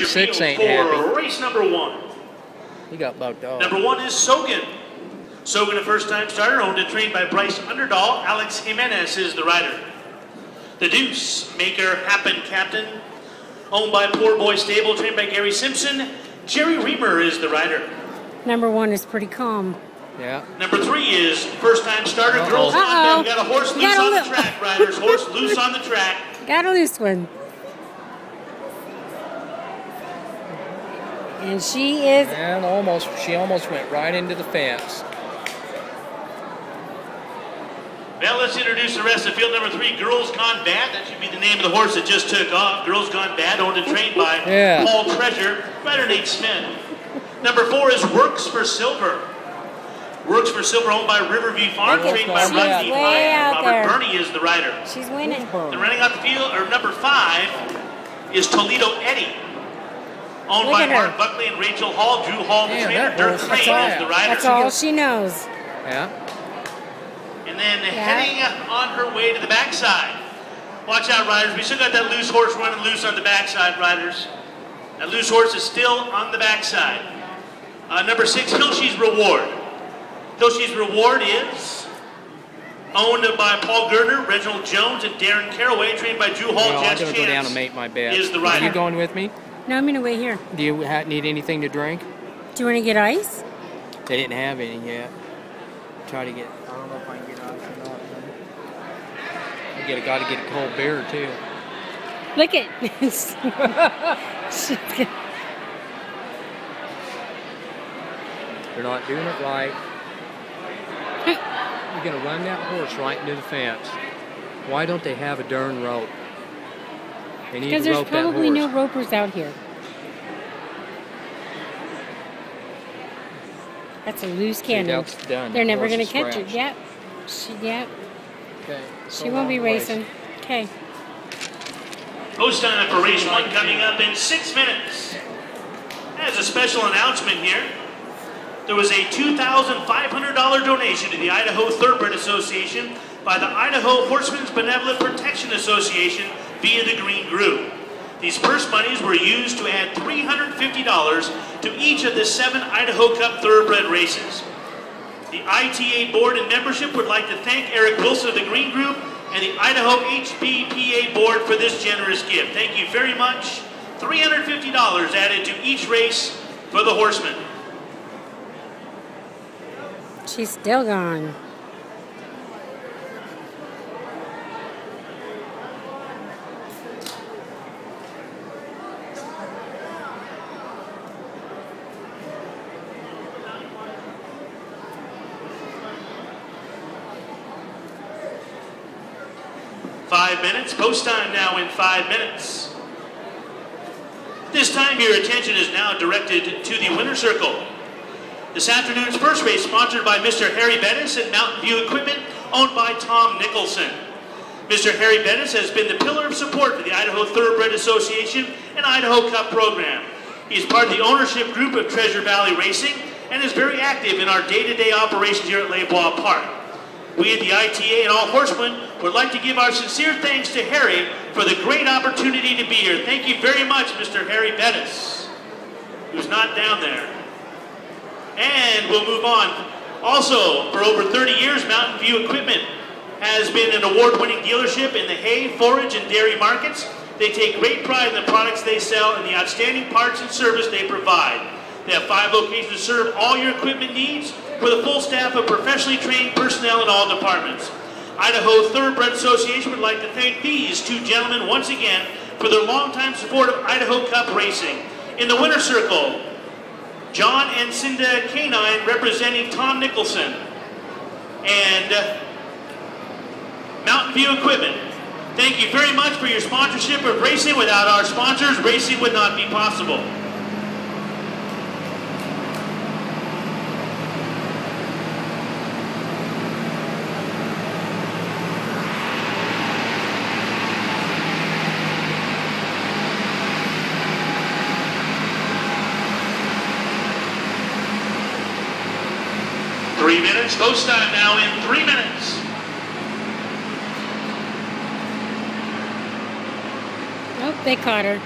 your 6 field ain't for happy. race number 1. He got bucked off. Number 1 is Sogan. Sogan, a first-time starter, owned and trained by Bryce Underdahl. Alex Jimenez is the rider. The Deuce, Maker Happen Captain, owned by Poor Boy Stable, trained by Gary Simpson. Jerry Reamer is the rider. Number 1 is pretty calm. Yeah. Number 3 is first-time starter, Girls Gone Bad. We got a horse loose on the track, riders. Horse loose on the track. Got a loose one. And she is... And she almost went right into the fence. Now let's introduce the rest of field number 3, Girls Gone Bad. That should be the name of the horse that just took off. Girls Gone Bad, owned and trained by Paul Treasure, rider Nate Smith. Number 4 is Works for Silver. Works for Silver, owned by Riverview Farm, trained by Rusty Ryan. Robert Burney is the rider. She's winning. And running out the field, or number 5, is Toledo Eddie, owned by Mark Buckley and Rachel Hall. Drew Hall, the trainer. Dirk Crane is the rider. That's all she knows. Yeah. And then heading on her way to the backside. Watch out, riders. We still got that loose horse running loose on the backside, riders. That loose horse is still on the backside. Number 6, Hilsey's Reward. Hilsey's Reward is owned by Paul Gardner, Reginald Jones, and Darren Caraway, trained by Drew Hall. I'm going to go down and make my bet. Is the rider. Are you going with me? No, I'm going to wait here. Do you need anything to drink? Do you want to get ice? They didn't have any yet. Try to get... I don't know if I can get ice or not. Got to get a cold beer, too. Look at... They're not doing it right. You're going to run that horse right into the fence. Why don't they have a darn rope? They need because to there's rope that horse. probably no ropers out here. That's a loose cannon. They're never going to catch it. Yep. Yep. Okay. She won't be racing. Okay. Post time for race 1 coming up in 6 minutes. As a special announcement here, there was a $2,500 donation to the Idaho Thoroughbred Association by the Idaho Horsemen's Benevolent Protection Association via the Green Group. These purse monies were used to add $350 to each of the 7 Idaho Cup Thoroughbred races. The ITA board and membership would like to thank Eric Wilson of the Green Group and the Idaho HBPA board for this generous gift. Thank you very much. $350 added to each race for the horsemen. She's still gone. Post time now in 5 minutes. This time your attention is now directed to the winner circle. This afternoon's first race sponsored by Mr. Harry Bettis and Mountain View Equipment, owned by Tom Nicholson. Mr. Harry Bettis has been the pillar of support for the Idaho Thoroughbred Association and Idaho Cup program. He is part of the ownership group of Treasure Valley Racing and is very active in our day-to-day operations here at Bois Park. We at the ITA and all horsemen would like to give our sincere thanks to Harry for the great opportunity to be here. Thank you very much, Mr. Harry Bettis, who's not down there. And we'll move on. Also, for over 30 years, Mountain View Equipment has been an award-winning dealership in the hay, forage, and dairy markets. They take great pride in the products they sell and the outstanding parts and service they provide. They have 5 locations to serve all your equipment needs with a full staff of professionally trained personnel in all departments. Idaho Thoroughbred Association would like to thank these 2 gentlemen once again for their longtime support of Idaho Cup racing. In the winner's circle, John and Cinda Canine representing Tom Nicholson and Mountain View Equipment. Thank you very much for your sponsorship of racing. Without our sponsors, racing would not be possible. Post time now in 3 minutes. Oh, they caught her.